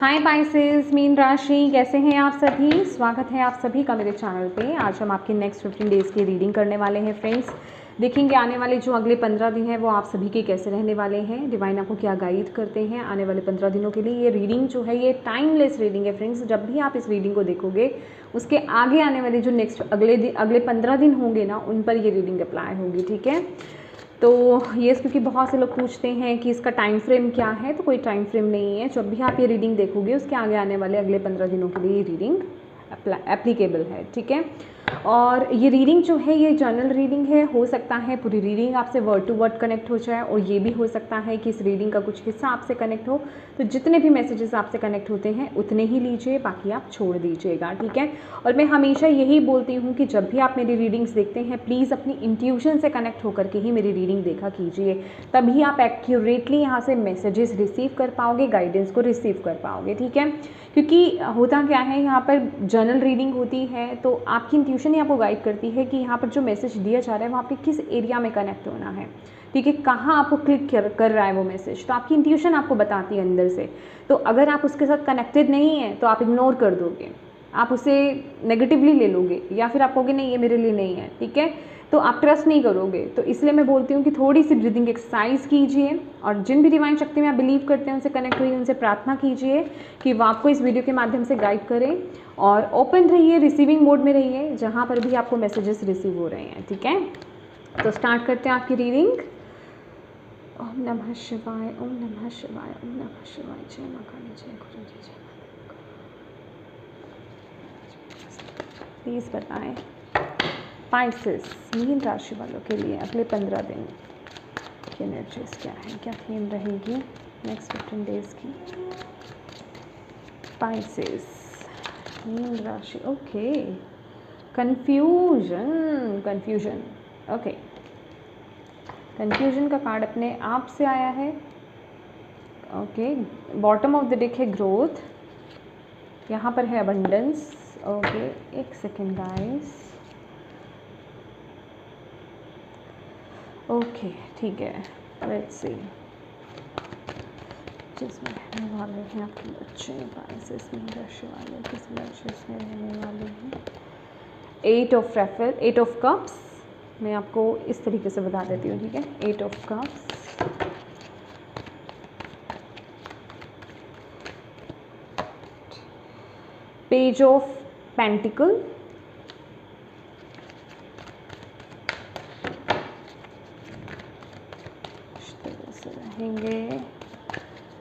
हाय Pisces, मीन राशि, कैसे हैं आप सभी। स्वागत है आप सभी का मेरे चैनल पे। आज हम आपकी नेक्स्ट 15 डेज़ की रीडिंग करने वाले हैं फ्रेंड्स। देखेंगे आने वाले जो अगले 15 दिन हैं वो आप सभी के कैसे रहने वाले हैं, डिवाइन आपको क्या गाइड करते हैं आने वाले 15 दिनों के लिए। ये रीडिंग जो है ये टाइमलेस रीडिंग है फ्रेंड्स। जब भी आप इस रीडिंग को देखोगे उसके आगे आने वाले जो नेक्स्ट अगले 15 दिन होंगे ना, उन पर ये रीडिंग अप्लाई होगी, ठीक है। तो ये क्योंकि बहुत से लोग पूछते हैं कि इसका टाइम फ्रेम क्या है, तो कोई टाइम फ्रेम नहीं है। जब भी आप ये रीडिंग देखोगे उसके आगे आने वाले अगले 15 दिनों के लिए ये रीडिंग एप्लीकेबल है, ठीक है। और ये रीडिंग जो है ये जर्नल रीडिंग है। हो सकता है पूरी रीडिंग आपसे वर्ड टू वर्ड कनेक्ट हो जाए, और ये भी हो सकता है कि इस रीडिंग का कुछ हिस्सा आपसे कनेक्ट हो। तो जितने भी मैसेजेस आपसे कनेक्ट होते हैं उतने ही लीजिए, बाकी आप छोड़ दीजिएगा, ठीक है। और मैं हमेशा यही बोलती हूँ कि जब भी आप मेरी रीडिंग्स देखते हैं प्लीज़ अपनी इंट्यूशन से कनेक्ट होकर के ही मेरी रीडिंग देखा कीजिए। तभी आप एक्यूरेटली यहाँ से मैसेजेस रिसीव कर पाओगे, गाइडेंस को रिसीव कर पाओगे, ठीक है। क्योंकि होता क्या है, यहाँ पर जर्नल रीडिंग होती है तो आपकी इंट्यूशन ही आपको गाइड करती है कि यहाँ पर जो मैसेज दिया जा रहा है वो आपके किस एरिया में कनेक्ट होना है, ठीक है। कहाँ आपको क्लिक कर रहा है वो मैसेज, तो आपकी इंट्यूशन आपको बताती है अंदर से। तो अगर आप उसके साथ कनेक्टेड नहीं है तो आप इग्नोर कर दोगे, आप उसे नेगेटिवली ले लोगे, या फिर आप कहोगे नहीं ये मेरे लिए नहीं है, ठीक है। तो आप ट्रस्ट नहीं करोगे। तो इसलिए मैं बोलती हूँ कि थोड़ी सी ब्रीदिंग एक्सरसाइज कीजिए, और जिन भी डिवाइन शक्ति में आप बिलीव करते हैं उनसे कनेक्ट हुई, उनसे प्रार्थना कीजिए कि वो आपको इस वीडियो के माध्यम से गाइड करें। और ओपन रहिए, रिसीविंग मोड में रहिए जहाँ पर भी आपको मैसेजेस रिसीव हो रहे हैं, ठीक है। तो स्टार्ट करते हैं आपकी रीडिंग। ओम नमः शिवाय, ओम नमः शिवाय, ओम नमः शिवाय। जय मां काली, जय गुरु जी, जय मां। प्लीज़ बताएं पाइसेस, मीन राशि वालों के लिए अगले 15 दिन की एनर्जीज क्या है, क्या थीम रहेगी नेक्स्ट 15 डेज़ की। पाइसेस, मीन राशि, ओके। Confusion, okay. कन्फ्यूजन का कार्ड अपने आप से आया है, okay. Bottom of the deck है ग्रोथ, यहाँ पर है अबंडेंस, ओके। एक सेकेंड गाइस, ओके, ठीक है। लेट्स सी जिसमें रहने वाले हैं आपके बच्चे, पाइसेस मीन राशि वाले किस मैसेज में रहने वाले हैं। 8 ऑफ कप्स, मैं आपको इस तरीके से बता देती हूँ, ठीक है। 8 of cups, page of pentacle,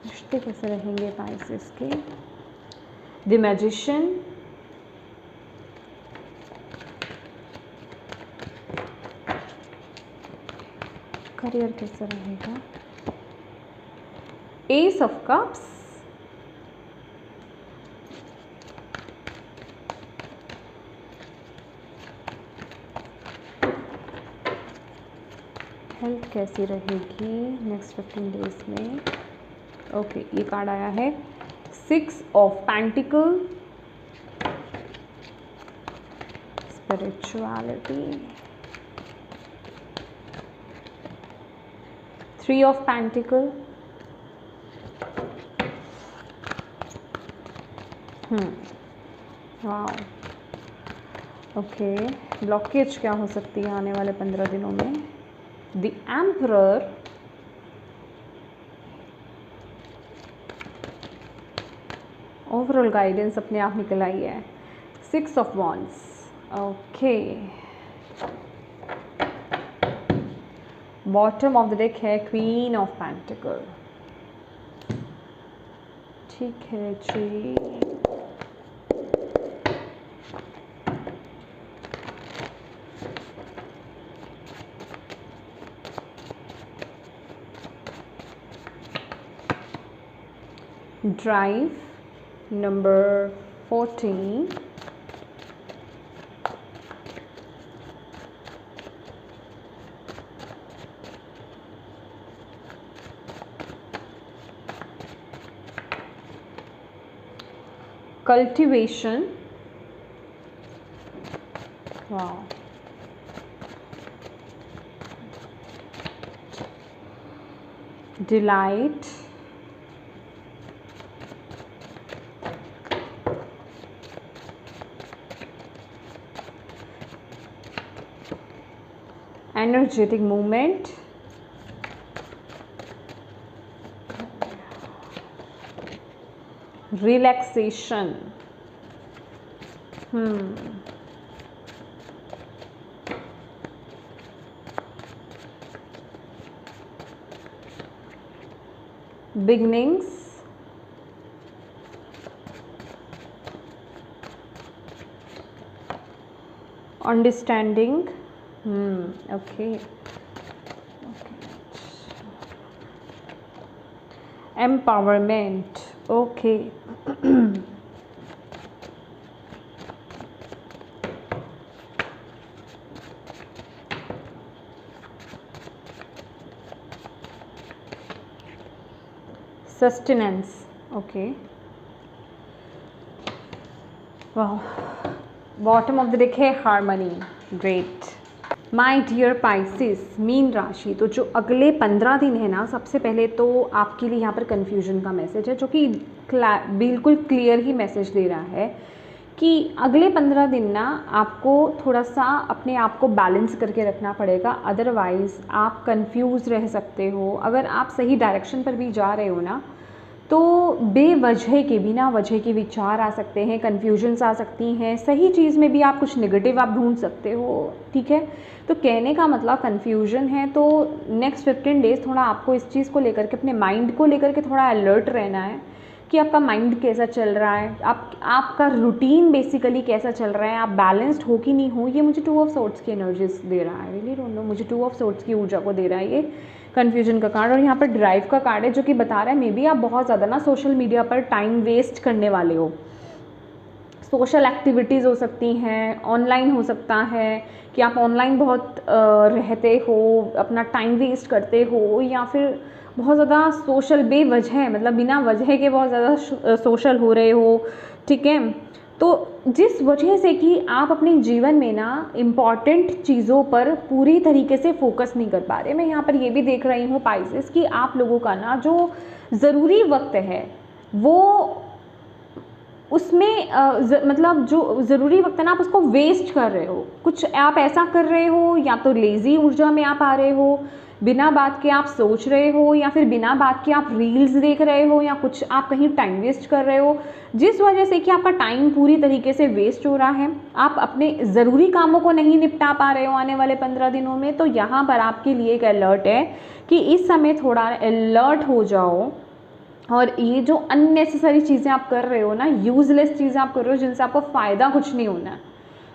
रिश्ते कैसे रहेंगे पाइसेस के। द मैजिशियन, करियर कैसे रहेगा। एस ऑफ कप्स, हेल्थ कैसी रहेगी नेक्स्ट 15 डेज में। ओके, ये कार्ड आया है 6 of pentacle, spirituality, 3 of pentacle, wow, okay. Blockage क्या हो सकती है आने वाले 15 दिनों में। द एम्परर, ओवरऑल गाइडेंस अपने आप निकल आई है। 6 of wands, okay. Bottom of the deck है क्वीन ऑफ पेंटिकल, ठीक है जी। ड्राइव नंबर 14, कल्टिवेशन, वाह, delight, energetic movement, relaxation, beginnings, understanding, okay, empowerment, okay, sustenance, okay, वाह, बॉटम ऑफ द डेक है harmony, great. My dear Pisces, मीन राशि, तो जो अगले 15 दिन है ना, सबसे पहले तो आपके लिए यहाँ पर कन्फ्यूजन का मैसेज है, जो कि बिल्कुल क्लियर ही मैसेज दे रहा है कि अगले 15 दिन ना आपको थोड़ा सा अपने आप को बैलेंस करके रखना पड़ेगा, अदरवाइज़ आप कंफ्यूज रह सकते हो। अगर आप सही डायरेक्शन पर भी जा रहे हो ना, तो बेवजह के, बिना वजह के विचार आ सकते हैं, कन्फ्यूजन्स आ सकती हैं, सही चीज़ में भी आप कुछ नेगेटिव आप ढूंढ सकते हो, ठीक है। तो कहने का मतलब कन्फ्यूजन है, तो नेक्स्ट 15 डेज़ थोड़ा आपको इस चीज़ को लेकर के, अपने माइंड को लेकर के थोड़ा अलर्ट रहना है कि आपका माइंड कैसा चल रहा है, आपका रूटीन बेसिकली कैसा चल रहा है, आप बैलेंस्ड हो कि नहीं हो। ये मुझे 2 ऑफ सोर्ट्स की एनर्जीज दे रहा है, रियली डोंट नो, मुझे 2 ऑफ सोर्ट्स की ऊर्जा को दे रहा है ये कन्फ्यूजन का कार्ड। और यहाँ पर ड्राइव का कार्ड है, जो कि बता रहा है मे बी आप बहुत ज़्यादा ना सोशल मीडिया पर टाइम वेस्ट करने वाले हो। सोशल एक्टिविटीज़ हो सकती हैं, ऑनलाइन हो सकता है कि आप ऑनलाइन बहुत रहते हो, अपना टाइम वेस्ट करते हो, या फिर बहुत ज़्यादा सोशल बेवजह, मतलब बिना वजह के बहुत ज़्यादा सोशल हो रहे हो, ठीक है। तो जिस वजह से कि आप अपने जीवन में ना इम्पॉर्टेंट चीज़ों पर पूरी तरीके से फोकस नहीं कर पा रहे। मैं यहाँ पर ये भी देख रही हूँ पाइसेस कि आप लोगों का ना जो ज़रूरी वक्त है वो उसमें मतलब जो ज़रूरी वक्त है ना, आप उसको वेस्ट कर रहे हो। कुछ आप ऐसा कर रहे हो, या तो लेज़ी ऊर्जा में आप आ रहे हो, बिना बात के आप सोच रहे हो, या फिर बिना बात के आप रील्स देख रहे हो, या कुछ आप कहीं टाइम वेस्ट कर रहे हो, जिस वजह से कि आपका टाइम पूरी तरीके से वेस्ट हो रहा है। आप अपने ज़रूरी कामों को नहीं निपटा पा रहे हो आने वाले 15 दिनों में। तो यहाँ पर आपके लिए एक अलर्ट है कि इस समय थोड़ा अलर्ट हो जाओ, और ये जो अननेसेसरी चीज़ें आप कर रहे हो ना, यूज़लेस चीज़ें आप कर रहे हो जिनसे आपको फ़ायदा कुछ नहीं होना है,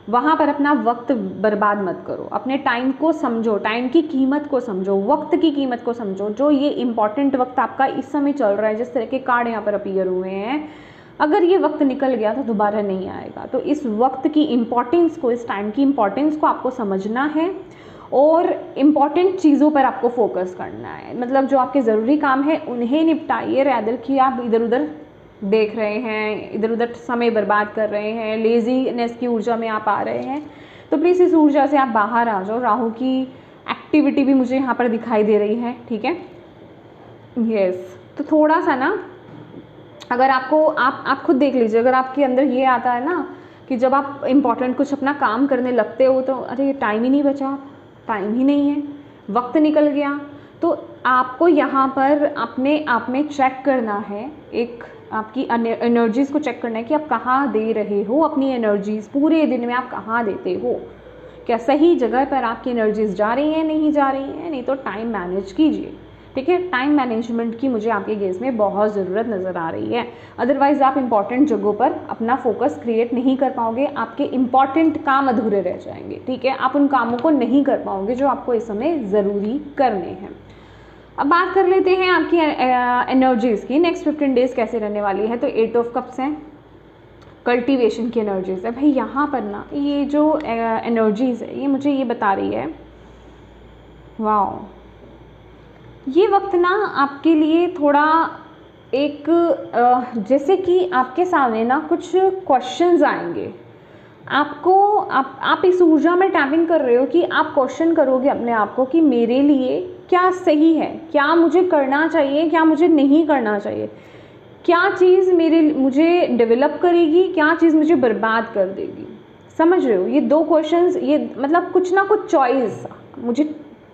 वहाँ पर अपना वक्त बर्बाद मत करो। अपने टाइम को समझो, टाइम की कीमत को समझो, वक्त की कीमत को समझो। जो ये इम्पॉर्टेंट वक्त आपका इस समय चल रहा है, जिस तरह के कार्ड यहाँ पर अपीयर हुए हैं, अगर ये वक्त निकल गया तो दोबारा नहीं आएगा। तो इस वक्त की इम्पॉर्टेंस को, इस टाइम की इम्पॉर्टेंस को आपको समझना है, और इम्पॉर्टेंट चीज़ों पर आपको फोकस करना है। मतलब जो आपके ज़रूरी काम है उन्हें निपटाइए, रैदर कि आप इधर उधर देख रहे हैं, इधर उधर समय बर्बाद कर रहे हैं, लेज़ीनेस की ऊर्जा में आप आ रहे हैं। तो प्लीज़ इस ऊर्जा से आप बाहर आ जाओ। राहु की एक्टिविटी भी मुझे यहाँ पर दिखाई दे रही है, ठीक है, यस। तो थोड़ा सा ना, अगर आपको आप खुद देख लीजिए, अगर आपके अंदर ये आता है ना कि जब आप इम्पॉर्टेंट कुछ अपना काम करने लगते हो तो अरे टाइम ही नहीं बचा, टाइम ही नहीं है, वक्त निकल गया, तो आपको यहाँ पर अपने आप में चेक करना है, एक आपकी एनर्जीज़ को चेक करना है कि आप कहाँ दे रहे हो अपनी एनर्जीज़। पूरे दिन में आप कहाँ देते हो, क्या सही जगह पर आपकी एनर्जीज़ जा रही हैं, नहीं जा रही हैं? नहीं तो टाइम मैनेज कीजिए, ठीक है। टाइम मैनेजमेंट की मुझे आपके केस में बहुत ज़रूरत नज़र आ रही है। अदरवाइज़ आप इंपॉर्टेंट जगहों पर अपना फोकस क्रिएट नहीं कर पाओगे, आपके इंपॉर्टेंट काम अधूरे रह जाएंगे, ठीक है। आप उन कामों को नहीं कर पाओगे जो आपको इस समय ज़रूरी करने हैं। अब बात कर लेते हैं आपकी एनर्जीज़ की, नेक्स्ट 15 डेज़ कैसे रहने वाली है। तो 8 ऑफ कप्स हैं, कल्टीवेशन की एनर्जीज़ है भाई। यहाँ पर ना ये जो एनर्जीज़ है, ये मुझे ये बता रही है, वाह, ये वक्त ना आपके लिए थोड़ा एक जैसे कि आपके सामने ना कुछ क्वेश्चंस आएंगे आपको। आप इस ऊर्जा में टैपिंग कर रहे हो कि आप क्वेश्चन करोगे अपने आप को कि मेरे लिए क्या सही है, क्या मुझे करना चाहिए, क्या मुझे नहीं करना चाहिए, क्या चीज़ मुझे डेवलप करेगी, क्या चीज़ मुझे बर्बाद कर देगी। समझ रहे हो, ये 2 क्वेश्चंस, ये मतलब कुछ ना कुछ चॉइस मुझे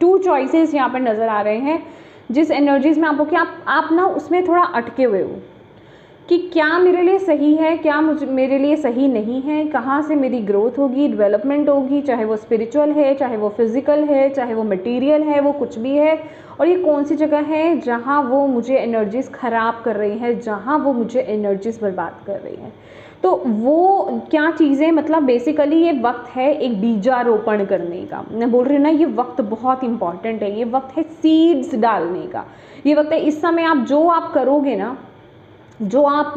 2 चॉइसेस यहाँ पर नज़र आ रहे हैं जिस एनर्जीज़ में आपको कि आप ना उसमें थोड़ा अटके हुए हो कि क्या मेरे लिए सही है, क्या मुझे मेरे लिए सही नहीं है, कहाँ से मेरी ग्रोथ होगी, डेवलपमेंट होगी, चाहे वो स्पिरिचुअल है, चाहे वो फिज़िकल है, चाहे वो मटेरियल है, वो कुछ भी है, और ये कौन सी जगह है जहाँ वो मुझे एनर्जीज़ ख़राब कर रही है, जहाँ वो मुझे एनर्जीज़ बर्बाद कर रही है। तो वो क्या चीज़ें, मतलब बेसिकली ये वक्त है एक बीजारोपण करने का। मैं बोल रही हूँ ना, ये वक्त बहुत इंपॉर्टेंट है, ये वक्त है सीड्स डालने का, ये वक्त है। इस समय आप करोगे ना, जो आप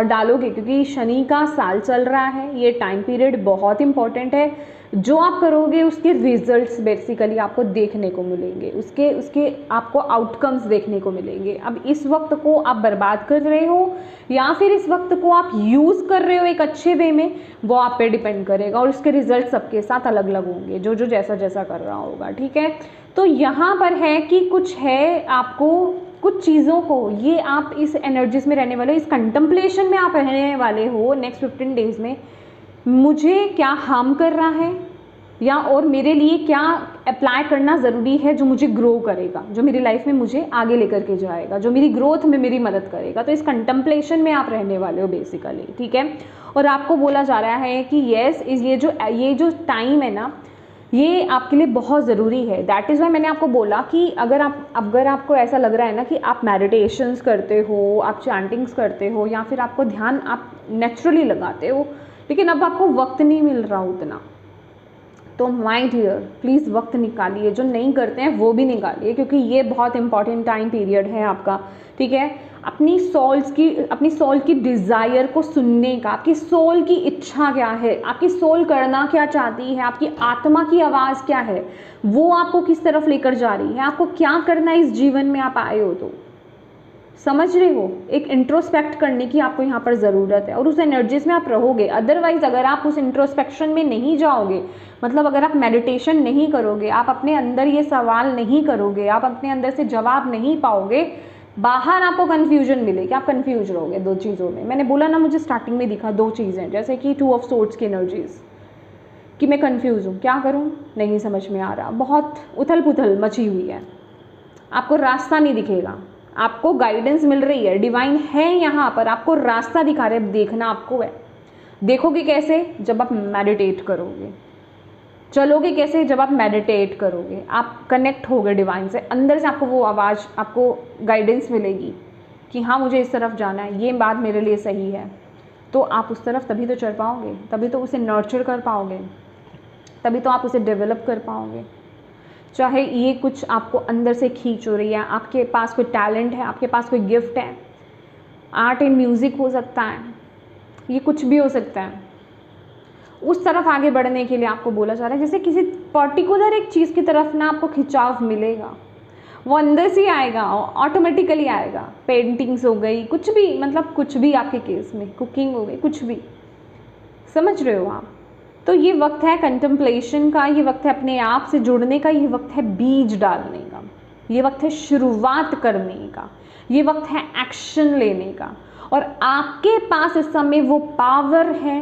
डालोगे, क्योंकि शनि का साल चल रहा है, ये टाइम पीरियड बहुत इंपॉर्टेंट है, जो आप करोगे उसके रिजल्ट्स बेसिकली आपको देखने को मिलेंगे, उसके आपको आउटकम्स देखने को मिलेंगे। अब इस वक्त को आप बर्बाद कर रहे हो या फिर इस वक्त को आप यूज़ कर रहे हो एक अच्छे वे में, वो आप पे डिपेंड करेगा, और उसके रिजल्ट सबके साथ अलग अलग होंगे, जो जैसा जैसा कर रहा होगा, ठीक है। तो यहाँ पर है कि कुछ है, आपको कुछ चीज़ों को, ये आप इस एनर्जीज में रहने वाले हो, इस कंटम्पलेशन में आप रहने वाले हो नेक्स्ट 15 डेज़ में, मुझे क्या हार्म कर रहा है या और मेरे लिए क्या अप्लाई करना ज़रूरी है जो मुझे ग्रो करेगा, जो मेरी लाइफ में मुझे आगे लेकर के जाएगा, जो मेरी ग्रोथ में मेरी मदद करेगा। तो इस कंटम्पलेशन में आप रहने वाले हो बेसिकली, ठीक है। और आपको बोला जा रहा है कि येस, ये जो टाइम है ना, ये आपके लिए बहुत ज़रूरी है। दैट इज़ वाई मैंने आपको बोला कि अगर आपको ऐसा लग रहा है ना कि आप मेडिटेशंस करते हो, आप चैंटिंग्स करते हो, या फिर आपको ध्यान आप नेचुरली लगाते हो, लेकिन अब आपको वक्त नहीं मिल रहा उतना, तो माय डियर प्लीज़ वक्त निकालिए। जो नहीं करते हैं वो भी निकालिए, क्योंकि ये बहुत इंपॉर्टेंट टाइम पीरियड है आपका, ठीक है। अपनी सोल की डिज़ायर को सुनने का, आपकी सोल की इच्छा क्या है, आपकी सोल करना क्या चाहती है, आपकी आत्मा की आवाज़ क्या है, वो आपको किस तरफ लेकर जा रही है, आपको क्या करना है इस जीवन में आप आए हो। तो समझ रहे हो, एक इंट्रोस्पेक्ट करने की आपको यहाँ पर ज़रूरत है, और उस एनर्जीज में आप रहोगे। अदरवाइज अगर आप उस इंट्रोस्पेक्शन में नहीं जाओगे, मतलब अगर आप मेडिटेशन नहीं करोगे, आप अपने अंदर ये सवाल नहीं करोगे, आप अपने अंदर से जवाब नहीं पाओगे, बाहर आपको कन्फ्यूजन मिलेगी, आप कन्फ्यूज रहोगे 2 चीज़ों में। मैंने बोला ना, मुझे स्टार्टिंग में दिखा 2 चीज़ें, जैसे कि 2 ऑफ सोर्ड्स की एनर्जीज, कि मैं कन्फ्यूज़ हूँ, क्या करूँ नहीं समझ में आ रहा, बहुत उथल पुथल मची हुई है, आपको रास्ता नहीं दिखेगा, आपको गाइडेंस मिल रही है, डिवाइन है यहाँ पर, आपको रास्ता दिखा रहे, देखना आपको है। देखोगे कैसे? जब आप मेडिटेट करोगे। चलोगे कैसे? जब आप मेडिटेट करोगे, आप कनेक्ट होगे डिवाइन से, अंदर से आपको वो आवाज़, आपको गाइडेंस मिलेगी कि हाँ मुझे इस तरफ जाना है, ये बात मेरे लिए सही है, तो आप उस तरफ तभी तो चल पाओगे, तभी तो उसे नर्चर कर पाओगे, तभी तो आप उसे डेवलप कर पाओगे। चाहे ये कुछ आपको अंदर से खींच हो रही है, आपके पास कोई टैलेंट है, आपके पास कोई गिफ्ट है, आर्ट एंड म्यूज़िक हो सकता है, ये कुछ भी हो सकता है, उस तरफ आगे बढ़ने के लिए आपको बोला जा रहा है। जैसे किसी पर्टिकुलर एक चीज़ की तरफ ना आपको खिंचाव मिलेगा, वो अंदर से आएगा, ऑटोमेटिकली आएगा। पेंटिंग्स हो गई, कुछ भी, मतलब कुछ भी आपके केस में, कुकिंग हो गई, कुछ भी, समझ रहे हो आप। तो ये वक्त है कंटेम्पलेशन का, ये वक्त है अपने आप से जुड़ने का, ये वक्त है बीज डालने का, ये वक्त है शुरुआत करने का, ये वक्त है एक्शन लेने का। और आपके पास इस समय वो पावर है,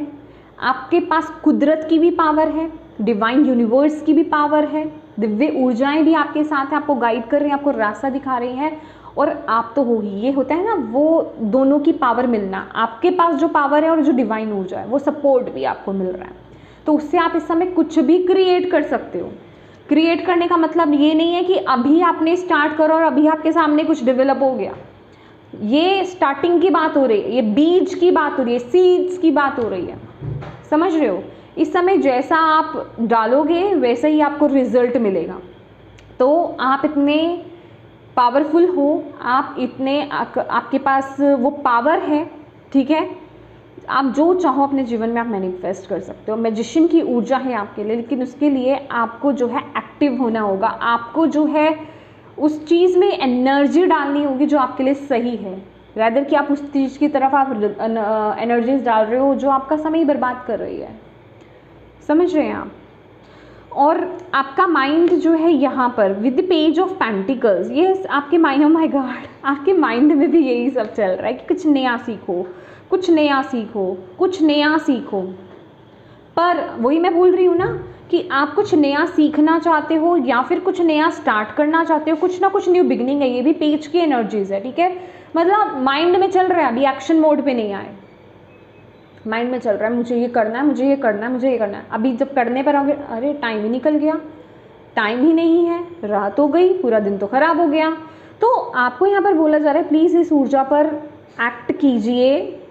आपके पास कुदरत की भी पावर है, डिवाइन यूनिवर्स की भी पावर है, दिव्य ऊर्जाएं भी आपके साथ हैं, आपको गाइड कर रही हैं, आपको रास्ता दिखा रही हैं, और आप तो हो ही। ये होता है ना, वो दोनों की पावर मिलना, आपके पास जो पावर है और जो डिवाइन ऊर्जा है, वो सपोर्ट भी आपको मिल रहा है, तो उससे आप इस समय कुछ भी क्रिएट कर सकते हो। क्रिएट करने का मतलब ये नहीं है कि अभी आपने स्टार्ट करो और अभी आपके सामने कुछ डेवलप हो गया, ये स्टार्टिंग की बात हो रही है, ये बीज की बात हो रही है, सीड्स की बात हो रही है, समझ रहे हो। इस समय जैसा आप डालोगे वैसे ही आपको रिजल्ट मिलेगा। तो आप इतने पावरफुल हो, आप इतने आपके पास वो पावर है, ठीक है। आप जो चाहो अपने जीवन में आप मैनिफेस्ट कर सकते हो, मैजिशियन की ऊर्जा है आपके लिए, लेकिन उसके लिए आपको जो है एक्टिव होना होगा, आपको जो है उस चीज़ में एनर्जी डालनी होगी जो आपके लिए सही है, रैदर कि आप उस चीज़ की तरफ आप एनर्जीज डाल रहे हो जो आपका समय बर्बाद कर रही है, समझ रहे हैं आप। और आपका माइंड जो है यहाँ पर with the page of pentacles, ये आपके माइंड, oh my God, आपके माइंड में भी यही सब चल रहा है कि कुछ नया सीखो, कुछ नया सीखो, कुछ नया सीखो। पर वही मैं बोल रही हूँ ना कि कि आप कुछ नया सीखना चाहते हो या फिर कुछ नया स्टार्ट करना चाहते हो, कुछ ना कुछ न्यू बिगनिंग है। ये भी पेज की एनर्जीज है, ठीक है। मतलब माइंड में चल रहा है, अभी एक्शन मोड पे नहीं आए, माइंड में चल रहा है मुझे ये करना है, मुझे ये करना है, मुझे ये करना है। अभी जब करने पर आओगे, अरे टाइम ही निकल गया, टाइम ही नहीं है, रात हो गई, पूरा दिन तो ख़राब हो गया। तो आपको यहाँ पर बोला जा रहा है प्लीज़ इस ऊर्जा पर एक्ट कीजिए,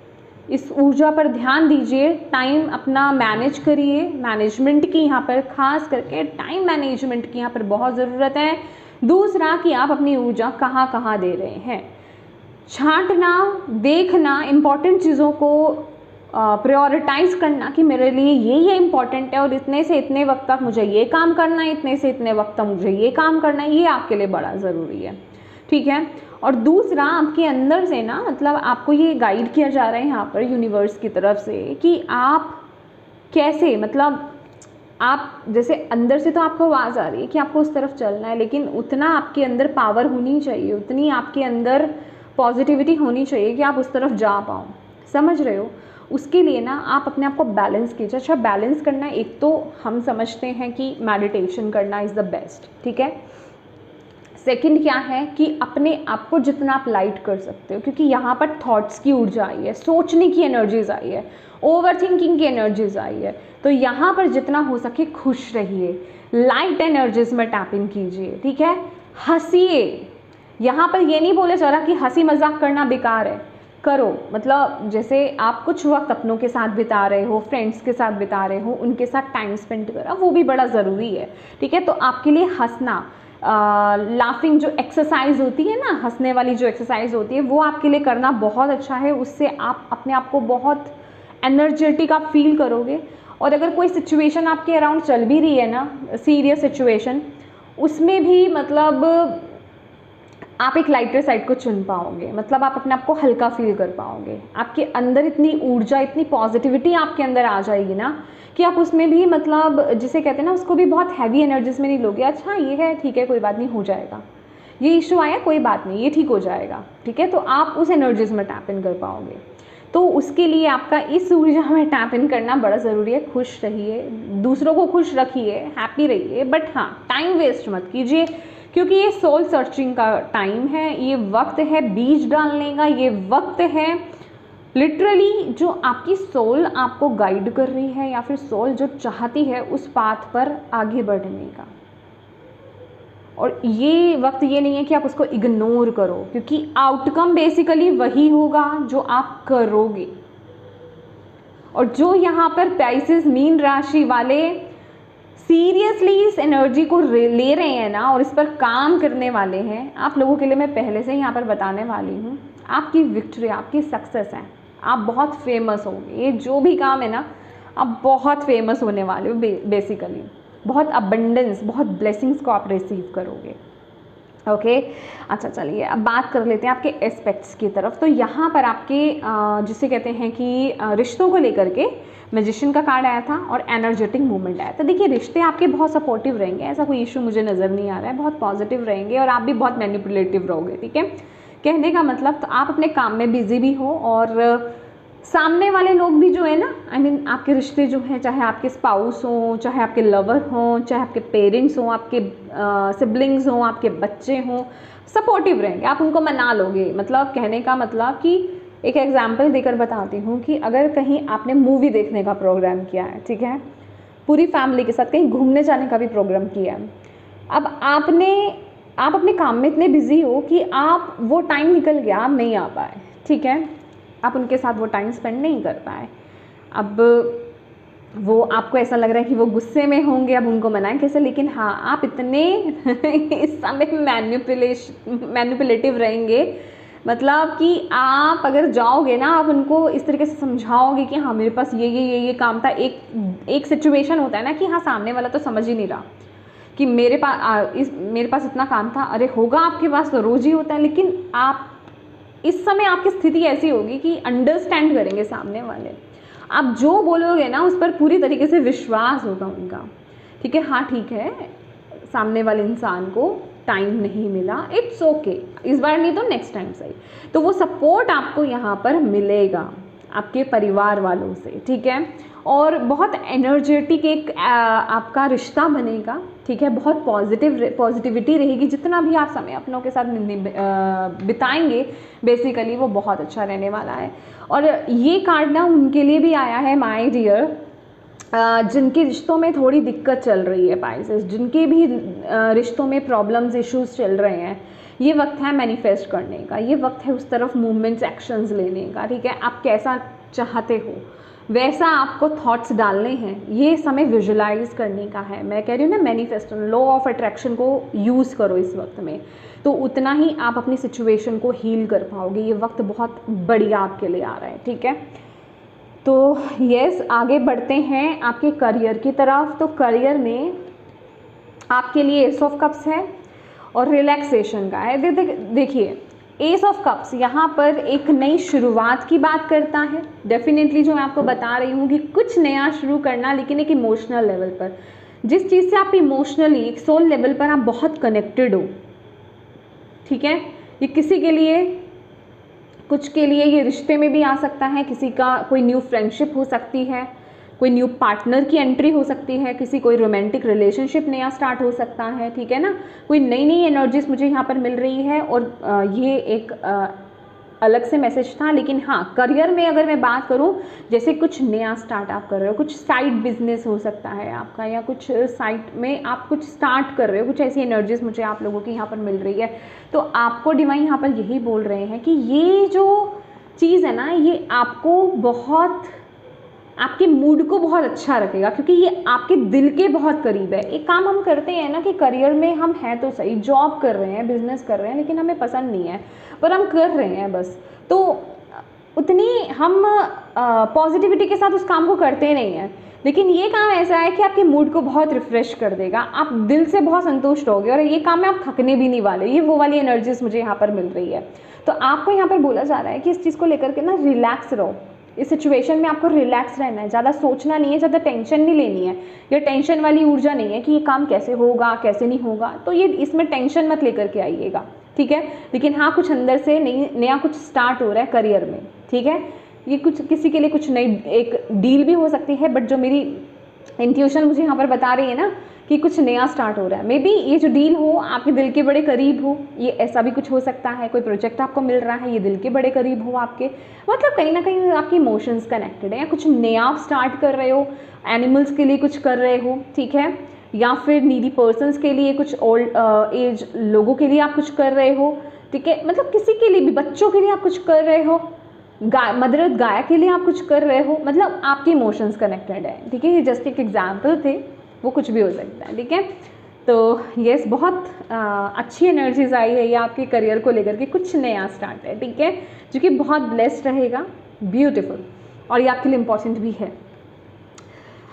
इस ऊर्जा पर ध्यान दीजिए, टाइम अपना मैनेज करिए। मैनेजमेंट की यहाँ पर खास करके टाइम मैनेजमेंट की यहाँ पर बहुत ज़रूरत है। दूसरा कि आप अपनी ऊर्जा कहाँ कहाँ दे रहे हैं, छांटना, देखना, इम्पॉर्टेंट चीज़ों को प्रायोरिटाइज़ करना कि मेरे लिए ये इम्पॉर्टेंट है और इतने से इतने वक्त तक मुझे ये काम करना है, इतने से इतने वक्त तक मुझे ये काम करना है, ये आपके लिए बड़ा ज़रूरी है, ठीक है। और दूसरा आपके अंदर से ना, मतलब आपको ये गाइड किया जा रहा है यहाँ पर यूनिवर्स की तरफ से कि आप कैसे, मतलब आप जैसे अंदर से तो आपको आवाज़ आ रही है कि आपको उस तरफ चलना है, लेकिन उतना आपके अंदर पावर होनी चाहिए, उतनी आपके अंदर पॉजिटिविटी होनी चाहिए कि आप उस तरफ जा पाओ, समझ रहे हो। उसके लिए ना आप अपने आप को बैलेंस कीजिए। अच्छा, बैलेंस करना, एक तो हम समझते हैं कि मेडिटेशन करना इज़ द बेस्ट, ठीक है। सेकंड क्या है कि अपने आप को जितना आप लाइट कर सकते हो, क्योंकि यहाँ पर थॉट्स की ऊर्जा आई है, सोचने की एनर्जीज आई है, ओवर थिंकिंग की एनर्जीज आई है। तो यहाँ पर जितना हो सके खुश रहिए, लाइट एनर्जीज में टैप इन कीजिए, ठीक है। हंसिए, यहाँ पर ये नहीं बोले जा रहा कि हंसी मजाक करना बेकार है, करो। मतलब जैसे आप कुछ वक्त अपनों के साथ बिता रहे हो, फ्रेंड्स के साथ बिता रहे हो, उनके साथ टाइम स्पेंड करा, वो भी बड़ा ज़रूरी है, ठीक है। तो आपके लिए हंसना, लाफिंग जो एक्सरसाइज होती है ना, हंसने वाली जो एक्सरसाइज होती है, वो आपके लिए करना बहुत अच्छा है। उससे आप अपने आप को बहुत एनर्जेटिक आप फील करोगे। और अगर कोई सिचुएशन आपके अराउंड चल भी रही है ना, सीरियस सिचुएशन, उसमें भी मतलब आप एक लाइटर साइड को चुन पाओगे, मतलब आप अपने आप को हल्का फील कर पाओगे। आपके अंदर इतनी ऊर्जा, इतनी पॉजिटिविटी आपके अंदर आ जाएगी ना कि आप उसमें भी, मतलब जिसे कहते हैं ना, उसको भी बहुत हैवी एनर्जीज में नहीं लोगे। अच्छा ये है, ठीक है, कोई बात नहीं, हो जाएगा, ये इशू आया, कोई बात नहीं, ये ठीक हो जाएगा, ठीक है। तो आप उस एनर्जीज में टैप इन कर पाओगे। तो उसके लिए आपका इस ऊर्जा में टैप इन करना बड़ा ज़रूरी है। खुश रहिए, दूसरों को खुश रखिए, हैप्पी रहिए, बट हाँ, टाइम वेस्ट मत कीजिए, क्योंकि ये सोल सर्चिंग का टाइम है, ये वक्त है बीज डालने का, ये वक्त है लिटरली जो आपकी सोल आपको गाइड कर रही है या फिर सोल जो चाहती है उस पाथ पर आगे बढ़ने का। और ये वक्त ये नहीं है कि आप उसको इग्नोर करो, क्योंकि आउटकम बेसिकली वही होगा जो आप करोगे। और जो यहाँ पर पाइसेस मीन राशि वाले सीरियसली इस एनर्जी को ले रहे हैं ना और इस पर काम करने वाले हैं, आप लोगों के लिए मैं पहले से यहाँ पर बताने वाली हूँ, आपकी विक्ट्री, आपकी सक्सेस है, आप बहुत फेमस होंगे। ये जो भी काम है ना, आप बहुत फेमस होने वाले हो बेसिकली, बहुत अबंडेंस, बहुत ब्लेसिंग्स को आप रिसीव करोगे। ओके अच्छा चलिए अब बात कर लेते हैं आपके एस्पेक्ट्स की तरफ। तो यहाँ पर आपके जिसे कहते हैं कि रिश्तों को लेकर के मैजिशियन का कार्ड आया था और एनर्जेटिक मूवमेंट आया था। देखिए रिश्ते आपके बहुत सपोर्टिव रहेंगे, ऐसा कोई इशू मुझे नज़र नहीं आ रहा है, बहुत पॉजिटिव रहेंगे और आप भी बहुत मैनिपुलेटिव रहोगे, ठीक है। कहने का मतलब तो आप अपने काम में बिजी भी हो और सामने वाले लोग भी जो है ना, आई मीन आपके रिश्ते जो हैं, चाहे आपके स्पाउस हों, चाहे आपके लवर हों, चाहे आपके पेरेंट्स हों, आपके सिबलिंग्स हों, आपके बच्चे हों, सपोर्टिव रहेंगे, आप उनको मना लोगे। मतलब कहने का मतलब कि एक एग्जांपल देकर बताती हूँ कि अगर कहीं आपने मूवी देखने का प्रोग्राम किया है, ठीक है, पूरी फैमिली के साथ कहीं घूमने जाने का भी प्रोग्राम किया है, अब आप अपने काम में इतने बिजी हो कि आप वो टाइम निकल गया, आप नहीं आ पाए, ठीक है, आप उनके साथ वो टाइम स्पेंड नहीं कर पाए। अब वो आपको ऐसा लग रहा है कि वो गुस्से में होंगे, अब उनको मनाएं कैसे, लेकिन हाँ आप इतने इस समय मैनिपुलेटिव रहेंगे, मतलब कि आप अगर जाओगे ना, आप उनको इस तरीके से समझाओगे कि हाँ मेरे पास ये काम था। एक सिचुएशन होता है ना कि हाँ सामने वाला तो समझ ही नहीं रहा कि मेरे पास इतना काम था, अरे होगा आपके पास तो रोज़ ही होता है, लेकिन आप इस समय आपकी स्थिति ऐसी होगी कि अंडरस्टैंड करेंगे सामने वाले, आप जो बोलोगे ना उस पर पूरी तरीके से विश्वास होगा उनका, ठीक है। हाँ ठीक है, सामने वाले इंसान को टाइम नहीं मिला, इट्स ओके, इस बार नहीं तो नेक्स्ट टाइम सही, तो वो सपोर्ट आपको यहाँ पर मिलेगा, आपके परिवार वालों से, ठीक है। और बहुत एनर्जेटिक एक आपका रिश्ता बनेगा, ठीक है। बहुत पॉजिटिविटी रहेगी, जितना भी आप समय अपनों के साथ बिताएंगे बेसिकली वो बहुत अच्छा रहने वाला है। और ये कार्ड ना उनके लिए भी आया है माय डियर, जिनके रिश्तों में थोड़ी दिक्कत चल रही है पाइसेस, जिनके भी रिश्तों में प्रॉब्लम्स इश्यूज चल रहे हैं, ये वक्त है मैनिफेस्ट करने का, ये वक्त है उस तरफ मूवमेंट्स एक्शंस लेने का, ठीक है। आप कैसा चाहते हो वैसा आपको थॉट्स डालने हैं, ये समय विजुलाइज करने का है। मैं कह रही हूँ ना, मैनिफेस्टो, लॉ ऑफ अट्रैक्शन को यूज़ करो इस वक्त में, तो उतना ही आप अपनी सिचुएशन को हील कर पाओगे। ये वक्त बहुत बढ़िया आपके लिए आ रहा है, ठीक है। तो यस, आगे बढ़ते हैं आपके करियर की तरफ। तो करियर में आपके लिए एस ऑफ कप्स है और रिलैक्सेशन का है। देखिए एस ऑफ कप्स यहाँ पर एक नई शुरुआत की बात करता है। डेफिनेटली जो मैं आपको बता रही हूँ कि कुछ नया शुरू करना, लेकिन एक इमोशनल लेवल पर, जिस चीज़ से आप इमोशनली एक सोल लेवल पर आप बहुत कनेक्टेड हो, ठीक है। ये किसी के लिए, कुछ के लिए ये रिश्ते में भी आ सकता है, किसी का कोई न्यू फ्रेंडशिप हो सकती है, कोई न्यू पार्टनर की एंट्री हो सकती है, किसी कोई रोमांटिक रिलेशनशिप नया स्टार्ट हो सकता है, ठीक है ना। कोई नई नई एनर्जीज मुझे यहाँ पर मिल रही है। और ये एक अलग से मैसेज था, लेकिन हाँ, करियर में अगर मैं बात करूँ, जैसे कुछ नया स्टार्ट आप कर रहे हो, कुछ साइड बिजनेस हो सकता है आपका, या कुछ साइड में आप कुछ स्टार्ट कर रहे हो, कुछ ऐसी एनर्जीज मुझे आप लोगों की यहाँ पर मिल रही है। तो आपको डिवाइन यहाँ पर यही बोल रहे हैं कि ये जो चीज़ है ना, ये आपको बहुत, आपके मूड को बहुत अच्छा रखेगा, क्योंकि ये आपके दिल के बहुत करीब है। एक काम हम करते हैं ना कि करियर में हम हैं तो सही, जॉब कर रहे हैं, बिजनेस कर रहे हैं, लेकिन हमें पसंद नहीं है, पर हम कर रहे हैं बस, तो उतनी हम पॉजिटिविटी के साथ उस काम को करते नहीं हैं। लेकिन ये काम ऐसा है कि आपके मूड को बहुत रिफ्रेश कर देगा, आप दिल से बहुत संतुष्ट होगे, और ये काम में आप थकने भी नहीं वाले। ये वो वाली एनर्जीज मुझे यहाँ पर मिल रही है। तो आपको यहाँ पर बोला जा रहा है कि इस चीज़ को लेकर के ना रिलैक्स रहो, इस सिचुएशन में आपको रिलैक्स रहना है, ज़्यादा सोचना नहीं है, ज़्यादा टेंशन नहीं लेनी है। ये टेंशन वाली ऊर्जा नहीं है कि ये काम कैसे होगा कैसे नहीं होगा, तो ये इसमें टेंशन मत लेकर के आइएगा, ठीक है। लेकिन हाँ, कुछ अंदर से नया कुछ स्टार्ट हो रहा है करियर में, ठीक है। ये कुछ किसी के लिए कुछ नई एक डील भी हो सकती है, बट जो मेरी इंट्यूशन मुझे यहाँ पर बता रही है ना कि कुछ नया स्टार्ट हो रहा है, मे बी ये जो डील हो आपके दिल के बड़े करीब हो, ये ऐसा भी कुछ हो सकता है। कोई प्रोजेक्ट आपको मिल रहा है, ये दिल के बड़े करीब हो आपके, मतलब कहीं ना कहीं आपकी इमोशंस कनेक्टेड है, या कुछ नया आप स्टार्ट कर रहे हो, एनिमल्स के लिए कुछ कर रहे हो, ठीक है, या फिर नीडी पर्सनस के लिए, कुछ ओल्ड एज लोगों के लिए आप कुछ कर रहे हो, ठीक है। मतलब किसी के लिए भी, बच्चों के लिए आप कुछ कर रहे हो, मदर गाय के लिए आप कुछ कर रहे हो, मतलब आपके इमोशंस कनेक्टेड है, ठीक है। ये जस्ट एक एग्जाम्पल थे, वो कुछ भी हो सकता है, ठीक है। तो यस, बहुत अच्छी एनर्जीज आई है ये आपके करियर को लेकर के, कुछ नया स्टार्ट है, ठीक है, जो कि बहुत ब्लेस्ड रहेगा, ब्यूटीफुल, और ये आपके लिए इम्पॉर्टेंट भी है।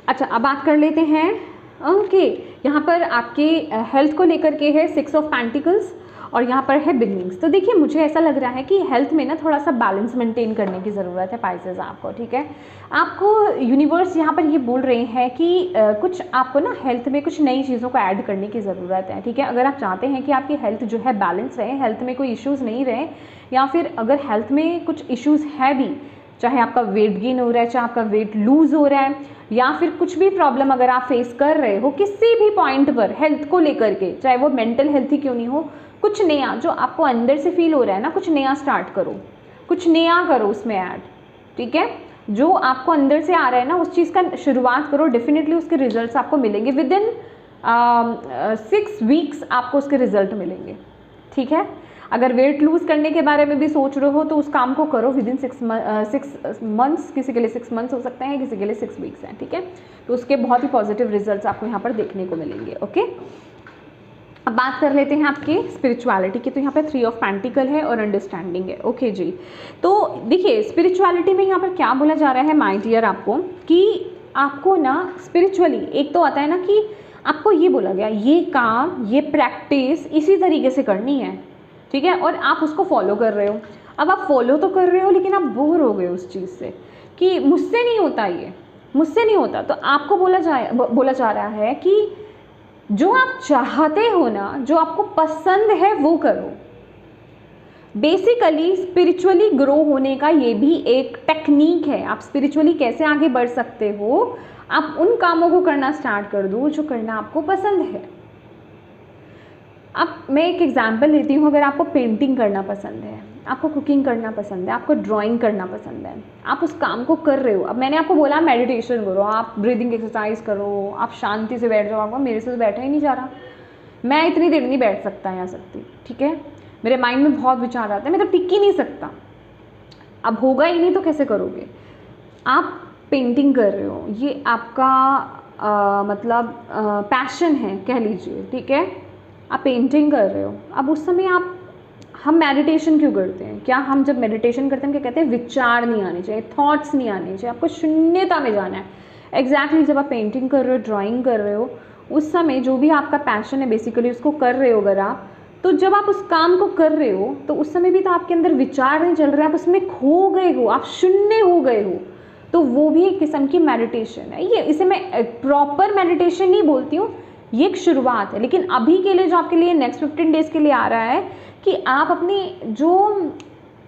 अच्छा, अब बात कर लेते हैं, ओके, यहाँ पर आपके हेल्थ को लेकर के है 6 ऑफ पेंटिकल्स, और यहाँ पर है बिगनिंग्स। तो देखिए, मुझे ऐसा लग रहा है कि हेल्थ में ना थोड़ा सा बैलेंस मेंटेन करने की ज़रूरत है पाइसेस आपको, ठीक है। आपको यूनिवर्स यहाँ पर ये बोल रहे हैं कि कुछ आपको ना हेल्थ में कुछ नई चीज़ों को ऐड करने की ज़रूरत है, ठीक है। अगर आप चाहते हैं कि आपकी हेल्थ जो है बैलेंस रहे, हेल्थ में कोई इश्यूज़ नहीं रहे, या फिर अगर हेल्थ में कुछ इश्यूज़ है भी, चाहे आपका वेट गेन हो रहा है, चाहे आपका वेट लूज़ हो रहा है, या फिर कुछ भी प्रॉब्लम अगर आप फेस कर रहे हो किसी भी पॉइंट पर हेल्थ को लेकर के, चाहे वो मेंटल हेल्थ ही क्यों नहीं हो, कुछ नया जो आपको अंदर से फील हो रहा है ना, कुछ नया स्टार्ट करो, कुछ नया करो उसमें ऐड, ठीक है। जो आपको अंदर से आ रहा है ना, उस चीज़ का शुरुआत करो, डेफिनेटली उसके रिजल्ट्स आपको मिलेंगे। विदिन 6 वीक्स आपको उसके रिजल्ट मिलेंगे, ठीक है। अगर वेट लूज़ करने के बारे में भी सोच रहे हो तो उस काम को करो विदिन 6 मंथ्स, किसी के लिए 6 मंथ्स हो सकते हैं, किसी के लिए 6 वीक्स हैं, ठीक है। तो उसके बहुत ही पॉजिटिव रिजल्ट्स आपको यहाँ पर देखने को मिलेंगे, ओके। अब बात कर लेते हैं आपके स्पिरिचुअलिटी की। तो यहाँ पे 3 ऑफ पेंटिकल है और अंडरस्टैंडिंग है, ओके जी। तो देखिए, स्पिरिचुअलिटी में यहाँ पर क्या बोला जा रहा है माय डियर आपको, कि आपको ना स्पिरिचुअली एक तो आता है ना कि आपको ये बोला गया, ये काम, ये प्रैक्टिस इसी तरीके से करनी है, ठीक है, और आप उसको फॉलो कर रहे हो। अब आप फॉलो तो कर रहे हो, लेकिन आप बोर हो गए उस चीज़ से कि मुझसे नहीं होता, ये मुझसे नहीं होता। तो आपको बोला जा रहा है कि जो आप चाहते हो ना, जो आपको पसंद है वो करो, बेसिकली स्पिरिचुअली ग्रो होने का ये भी एक टेक्निक है। आप स्पिरिचुअली कैसे आगे बढ़ सकते हो, आप उन कामों को करना स्टार्ट कर दो जो करना आपको पसंद है। अब मैं एक एग्जांपल लेती हूँ, अगर आपको पेंटिंग करना पसंद है, आपको कुकिंग करना पसंद है, आपको ड्राइंग करना पसंद है, आप उस काम को कर रहे हो। अब मैंने आपको बोला मेडिटेशन करो, आप ब्रीदिंग एक्सरसाइज करो, आप शांति से बैठ जाओ। आपको मेरे से तो बैठा ही नहीं जा रहा, मैं इतनी देर नहीं बैठ सकता या सकती, ठीक है। मेरे माइंड में बहुत विचार आते हैं, मैं तो टिक ही नहीं सकता। अब होगा ही नहीं तो कैसे करोगे। आप पेंटिंग कर रहे हो, ये आपका मतलब पैशन है कह लीजिए, ठीक है। आप पेंटिंग कर रहे हो, अब उस समय हम मेडिटेशन क्यों करते हैं? क्या हम जब मेडिटेशन करते हैं क्या कहते हैं, विचार नहीं आने चाहिए, थॉट्स नहीं आने चाहिए, आपको शून्यता में जाना है। एग्जैक्टली जब आप पेंटिंग कर रहे हो, ड्राइंग कर रहे हो, उस समय जो भी आपका पैशन है बेसिकली उसको कर रहे हो अगर आप, तो जब आप उस काम को कर रहे हो तो उस समय भी तो आपके अंदर विचार नहीं चल रहे, आप उसमें खो गए हो, आप शून्य हो गए हो। तो वो भी एक किस्म की मेडिटेशन है। ये इसे मैं प्रॉपर मेडिटेशन नहीं बोलती हूँ, ये एक शुरुआत है। लेकिन अभी के लिए जो आपके लिए नेक्स्ट 15 डेज़ के लिए आ रहा है कि आप अपनी जो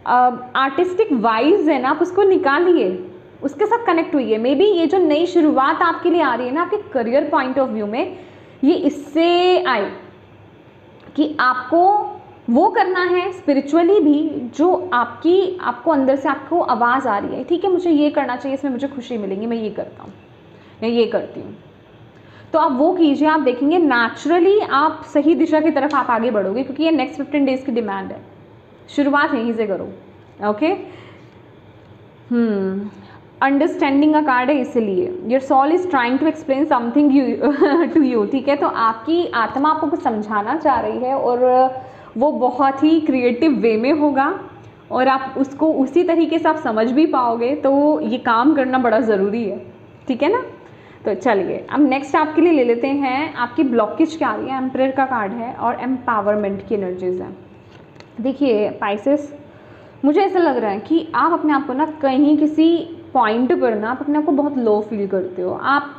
आर्टिस्टिक वाइब्स है ना, आप उसको निकालिए, उसके साथ कनेक्ट हुई है। मे बी ये जो नई शुरुआत आपके लिए आ रही है ना आपके करियर पॉइंट ऑफ व्यू में, ये इससे आए कि आपको वो करना है स्पिरिचुअली भी जो आपको अंदर से आपको आवाज़ आ रही है, ठीक है मुझे ये करना चाहिए, इसमें मुझे खुशी मिलेगी, मैं ये करता हूँ या ये करती हूँ। तो आप वो कीजिए, आप देखेंगे नेचुरली आप सही दिशा की तरफ आप आगे बढ़ोगे, क्योंकि ये नेक्स्ट 15 डेज़ की डिमांड है। शुरुआत यहीं से करो, ओके। अंडरस्टैंडिंग का कार्ड है, इसलिए your soul is trying to explain something to you, ठीक है। तो आपकी आत्मा आपको कुछ समझाना चाह रही है और वो बहुत ही क्रिएटिव वे में होगा और आप उसको उसी तरीके से आप समझ भी पाओगे। तो ये काम करना बड़ा ज़रूरी है, ठीक है ना। तो चलिए अब नेक्स्ट आपके लिए ले लेते हैं, आपकी ब्लॉकेज क्या आ रही है। एम्परर का कार्ड है और एम्पावरमेंट की एनर्जीज हैं। देखिए पाइसेस, मुझे ऐसा लग रहा है कि आप अपने आप को ना कहीं किसी पॉइंट पर ना आप अपने आप को बहुत लो फील करते हो, आप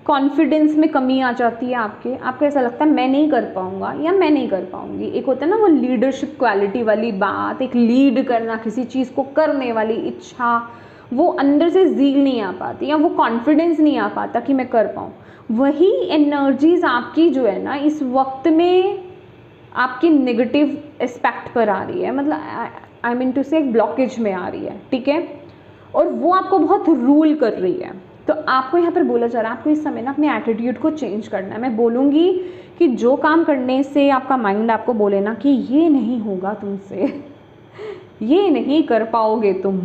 कॉन्फिडेंस में कमी आ जाती है आपको ऐसा लगता है मैं नहीं कर पाऊँगा या मैं नहीं कर पाऊँगी। एक होता है ना वो लीडरशिप क्वालिटी वाली बात, एक लीड करना, किसी चीज़ को करने वाली इच्छा, वो अंदर से ज़ील नहीं आ पाती या वो कॉन्फिडेंस नहीं आ पाता कि मैं कर पाऊँ। वही एनर्जीज़ आपकी जो है ना इस वक्त में आपकी नेगेटिव एस्पेक्ट पर आ रही है, मतलब आई मीन टू से एक ब्लॉकेज में आ रही है, ठीक है। और वो आपको बहुत रूल कर रही है। तो आपको यहाँ पर बोला जा रहा है आपको इस समय ना अपने एटीट्यूड को चेंज करना है। मैं बोलूँगी कि जो काम करने से आपका माइंड आपको बोले ना कि ये नहीं होगा तुमसे ये नहीं कर पाओगे तुम,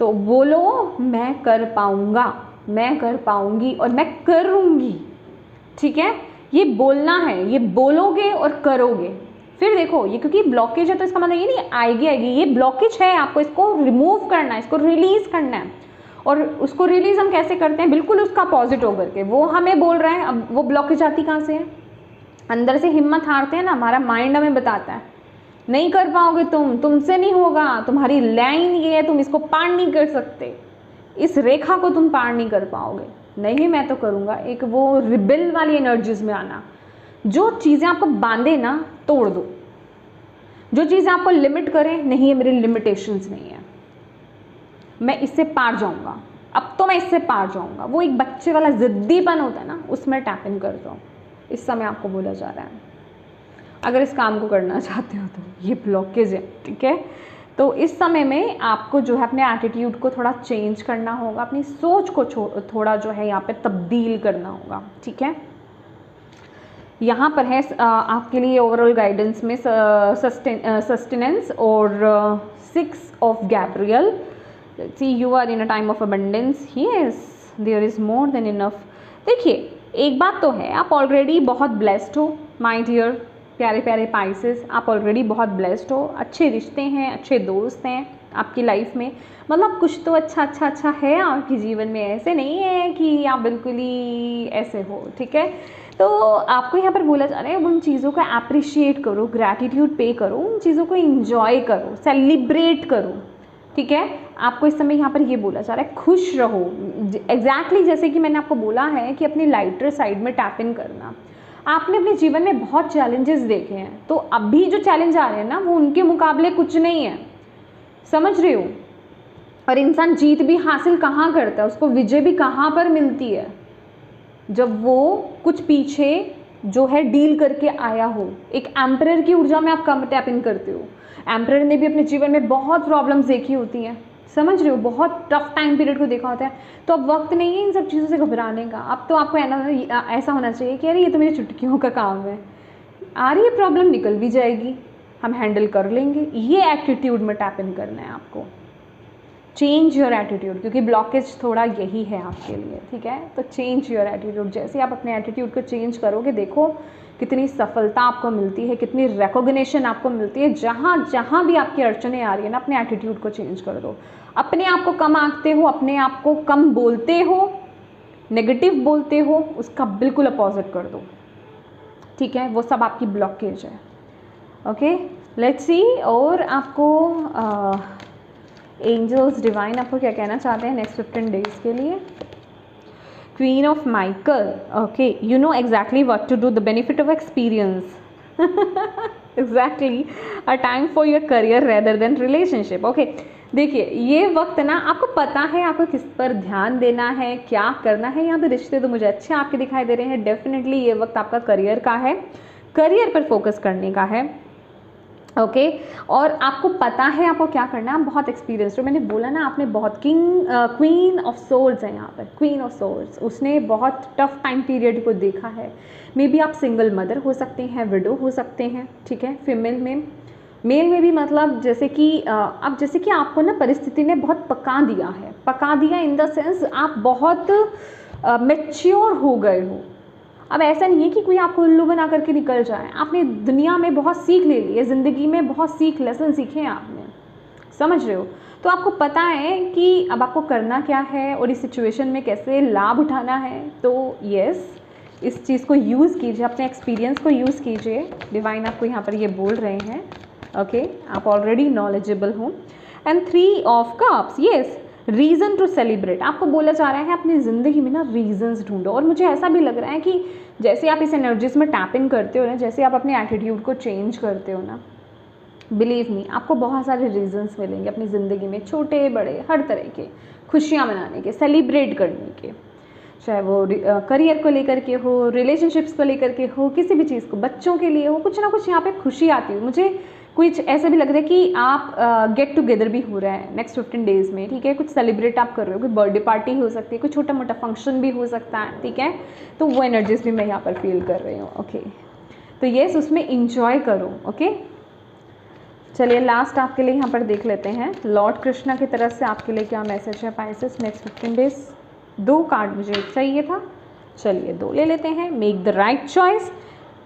तो बोलो मैं कर पाऊँगा, मैं कर पाऊँगी और मैं करूँगी, ठीक है। ये बोलना है, ये बोलोगे और करोगे। फिर देखो ये क्योंकि ब्लॉकेज है तो इसका मतलब ये नहीं आएगी, ये ब्लॉकेज है, आपको इसको रिमूव करना है, इसको रिलीज़ करना है। और उसको रिलीज़ हम कैसे करते हैं, बिल्कुल उसका अपोजिट होकर के। वो हमें बोल रहा है, अब वो ब्लॉकेज आती कहाँ से है, अंदर से हिम्मत हारते हैं ना, हमारा माइंड हमें बताता है नहीं कर पाओगे तुमसे नहीं होगा, तुम्हारी लाइन ये है, तुम इसको पार नहीं कर सकते, इस रेखा को तुम पार नहीं कर पाओगे। नहीं मैं तो करूँगा। एक वो रिबेल वाली एनर्जीज में आना, जो चीज़ें आपको बांधे ना तोड़ दो, जो चीज़ें आपको लिमिट करें, नहीं ये मेरी लिमिटेशंस नहीं है, मैं इससे पार जाऊँगा, अब तो मैं इससे पार जाऊँगा। वो एक बच्चे वाला ज़िद्दीपन होता है ना, उसमें टैप इन कर दो। इस समय आपको बोला जा रहा है अगर इस काम को करना चाहते हो तो ये ब्लॉकेज है, ठीक है। तो इस समय में आपको जो है अपने एटीट्यूड को थोड़ा चेंज करना होगा, अपनी सोच को थोड़ा जो है यहाँ पे तब्दील करना होगा, ठीक है। यहाँ पर है आपके लिए ओवरऑल गाइडेंस में सस्टेनेंस और 6 of Gabriel. See you are in a time of abundance, yes there is more than enough. देखिए एक बात तो है, आप ऑलरेडी बहुत ब्लेस्ड हो माय डियर प्यारे प्यारे पाइसेस, आप ऑलरेडी बहुत ब्लेस्ड हो। अच्छे रिश्ते हैं, अच्छे दोस्त हैं आपकी लाइफ में, मतलब कुछ तो अच्छा है आपके जीवन में। ऐसे नहीं है कि आप बिल्कुल ही ऐसे हो, ठीक है। तो आपको यहाँ पर बोला जा रहा है उन चीज़ों को अप्रिशिएट करो, ग्रैटिट्यूड पे करो, उन चीज़ों को इंजॉय करो, सेलिब्रेट करो, ठीक है। आपको इस समय यहाँ पर ये बोला जा रहा है खुश रहो। एग्जैक्टली जैसे कि मैंने आपको बोला है कि अपनी लाइटर साइड में टैप इन करना। आपने अपने जीवन में बहुत चैलेंजेस देखे हैं, तो अभी जो चैलेंज आ रहे हैं ना वो उनके मुकाबले कुछ नहीं है, समझ रहे हो। और इंसान जीत भी हासिल कहाँ करता है, उसको विजय भी कहाँ पर मिलती है, जब वो कुछ पीछे जो है डील करके आया हो। एक एम्परर की ऊर्जा में आप कम टैप इन करते हो। एम्परर ने भी अपने जीवन में बहुत प्रॉब्लम्स देखी होती हैं, समझ रहे हो, बहुत टफ टाइम पीरियड को देखा होता है। तो अब वक्त नहीं है इन सब चीज़ों से घबराने का। अब तो आपको ऐसा होना चाहिए कि अरे ये तो मेरी चुटकियों का काम है, आ रही है प्रॉब्लम निकल भी जाएगी, हम हैंडल कर लेंगे। ये एटीट्यूड में टैप इन करना है आपको। चेंज योर एटीट्यूड, क्योंकि ब्लॉकेज थोड़ा यही है आपके लिए, ठीक है। तो चेंज योर एटीट्यूड, जैसे आप अपने एटीट्यूड को चेंज करोगे, देखो कितनी सफलता आपको मिलती है, कितनी रिकॉग्निशन आपको मिलती है। जहाँ जहाँ भी आपकी अड़चने आ रही है ना, अपने एटीट्यूड को चेंज कर दो। अपने आप को कम आंकते हो, अपने आप को कम बोलते हो, नेगेटिव बोलते हो, उसका बिल्कुल अपोजिट कर दो, ठीक है। वो सब आपकी ब्लॉकेज है। Okay, let's see. और आपको एंजल्स डिवाइन आपको क्या कहना चाहते हैं नेक्स्ट 15 डेज के लिए। Queen of Michael, okay, you know exactly what to do, the benefit of experience, exactly, a time for your career rather than relationship. Okay, देखिए ये वक्त ना आपको पता है आपको किस पर ध्यान देना है, क्या करना है। यहाँ पे रिश्ते तो मुझे अच्छे आपके दिखाई दे रहे हैं। डेफिनेटली ये वक्त आपका करियर का है, करियर पर फोकस करने का है। ओके, और आपको पता है आपको क्या करना है, आप बहुत एक्सपीरियंस्ड हो। मैंने बोला ना, आपने बहुत क्वीन ऑफ सोर्ड्स है यहाँ पर, क्वीन ऑफ सोर्ड्स। उसने बहुत टफ टाइम पीरियड को देखा है। मे बी आप सिंगल मदर हो सकते हैं, विडो हो सकते हैं, ठीक है। फीमेल में, मेल में भी, मतलब जैसे कि अब जैसे कि आपको ना परिस्थिति ने बहुत पका दिया है, पका दिया इन द सेंस आप बहुत मैच्योर हो गए हो। अब ऐसा नहीं है कि कोई आपको उल्लू बना करके निकल जाए। आपने दुनिया में बहुत सीख ले ली है, ज़िंदगी में बहुत लेसन सीखे हैं आपने, समझ रहे हो। तो आपको पता है कि अब आपको करना क्या है और इस सिचुएशन में कैसे लाभ उठाना है। तो यस, इस चीज़ को यूज़ कीजिए, अपने एक्सपीरियंस को यूज़ कीजिए। डिवाइन आपको यहाँ पर ये बोल रहे हैं। ओके, आप ऑलरेडी नॉलेजेबल हो। And 3 of cups, yes, reason to celebrate. आपको बोला जा रहा है अपनी ज़िंदगी में ना रीजंस ढूंढो। और मुझे ऐसा भी लग रहा है कि जैसे आप इस एनर्जीज में टैप इन करते हो ना, जैसे आप अपने एटीट्यूड को चेंज करते हो ना, बिलीव मी, आपको बहुत सारे रीजंस मिलेंगे अपनी ज़िंदगी में, छोटे बड़े हर तरह के, खुशियाँ मनाने के, सेलिब्रेट करने के। चाहे वो करियर को लेकर के हो, रिलेशनशिप्स को लेकर के हो, किसी भी चीज़ को, बच्चों के लिए हो, कुछ ना कुछ यहाँ पे खुशी आती है। मुझे कुछ ऐसा भी लग रहा है कि आप गेट टुगेदर भी हो रहा है नेक्स्ट 15 डेज़ में, ठीक है। कुछ सेलिब्रेट आप कर रहे हो, कोई बर्थडे पार्टी हो सकती है, कोई छोटा मोटा फंक्शन भी हो सकता है, ठीक है। तो वो एनर्जीज भी मैं यहाँ पर फील कर रही हूँ। ओके, तो येस, उसमें इंजॉय करो। ओके, चलिए लास्ट आपके लिए यहाँ पर देख लेते हैं लॉर्ड कृष्णा की तरफ से आपके लिए क्या मैसेज है पाइसेस नेक्स्ट 15 डेज। 2 कार्ड मुझे चाहिए था, चलिए 2 ले लेते हैं। Make the right choice.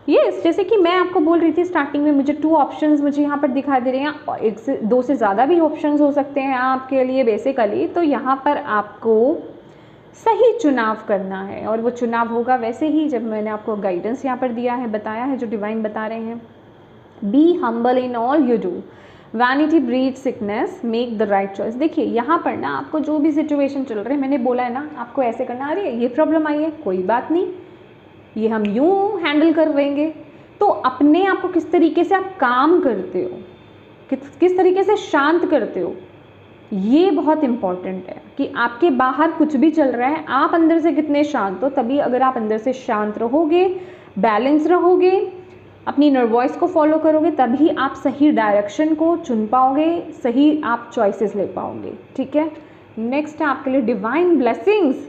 Yes, जैसे कि मैं आपको बोल रही थी स्टार्टिंग में, मुझे 2 ऑप्शंस मुझे यहाँ पर दिखाई दे रहे हैं, और 1 से 2 से ज़्यादा भी ऑप्शंस हो सकते हैं आपके लिए बेसिकली। तो यहाँ पर आपको सही चुनाव करना है, और वो चुनाव होगा वैसे ही जब मैंने आपको गाइडेंस यहाँ पर दिया है, बताया है, जो डिवाइन बता रहे हैं। Be humble in all you do, vanity breeds sickness, make the right choice. देखिए यहाँ पर ना आपको जो भी सिचुएशन चल रही है, मैंने बोला है ना आपको ऐसे करना, अरे ये प्रॉब्लम आई है, कोई बात नहीं, ये हम यूँ हैंडल कर लेंगे। तो अपने आप को किस तरीके से आप काम करते हो, किस तरीके से शांत करते हो, ये बहुत इम्पॉर्टेंट है कि आपके बाहर कुछ भी चल रहा है, आप अंदर से कितने शांत हो। तभी अगर आप अंदर से शांत रहोगे, बैलेंस रहोगे, अपनी इनर वॉइस को फॉलो करोगे, तभी आप सही डायरेक्शन को चुन पाओगे, सही आप चॉइसेस ले पाओगे, ठीक है। नेक्स्ट है आपके लिए divine blessings.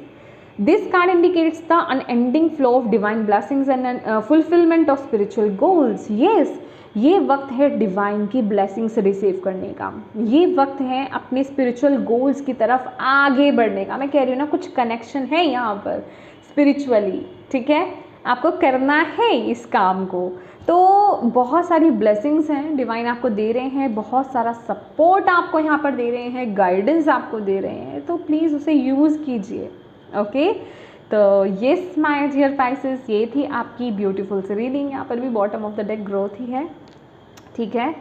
This card indicates the unending flow of divine blessings and fulfilment of spiritual goals. Yes, ये वक्त है डिवाइन की ब्लेसिंग्स रिसीव करने का, ये वक्त है अपने स्पिरिचुअल गोल्स की तरफ आगे बढ़ने का। मैं कह रही हूँ ना, कुछ कनेक्शन है यहाँ पर स्पिरिचुअली, ठीक है, आपको करना है इस काम को। तो बहुत सारी ब्लेसिंग्स हैं डिवाइन आपको दे रहे हैं, बहुत सारा सपोर्ट आपको यहाँ पर दे रहे हैं, गाइडेंस आपको दे रहे हैं, तो प्लीज़ उसे यूज़ कीजिए। ओके, तो येस माय डियर पाइसेस, ये थी आपकी ब्यूटीफुल सी रीडिंग। यहाँ पर भी bottom of the deck growth ही है, ठीक है।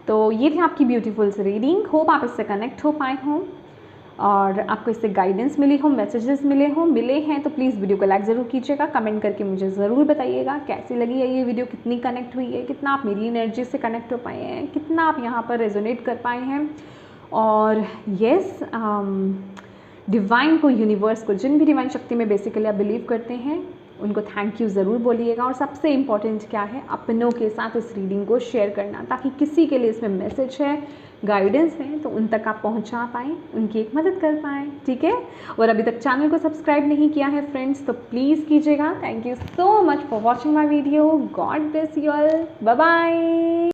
तो ये थी आपकी ब्यूटीफुल सी रीडिंग। होप आप इससे कनेक्ट हो पाए हों। और आपको इससे गाइडेंस मिली हो, मैसेजेस मिले हैं तो प्लीज़ वीडियो को लाइक ज़रूर कीजिएगा, कमेंट करके मुझे ज़रूर बताइएगा कैसी लगी है ये वीडियो, कितनी कनेक्ट हुई है, कितना आप मेरी एनर्जी से कनेक्ट हो पाए हैं, कितना आप यहाँ पर रेजोनेट कर पाए हैं। और येस, डिवाइन को, यूनिवर्स को, जिन भी डिवाइन शक्ति में बेसिकली आप बिलीव करते हैं उनको थैंक यू ज़रूर बोलिएगा। और सबसे इम्पॉर्टेंट क्या है, अपनों के साथ इस रीडिंग को शेयर करना, ताकि किसी के लिए इसमें मैसेज है, गाइडेंस है, तो उन तक आप पहुंचा पाएँ, उनकी एक मदद कर पाएँ, ठीक है। और अभी तक चैनल को सब्सक्राइब नहीं किया है फ्रेंड्स तो प्लीज़ कीजिएगा। Thank you so much for watching my video. God bless you all. Bye bye.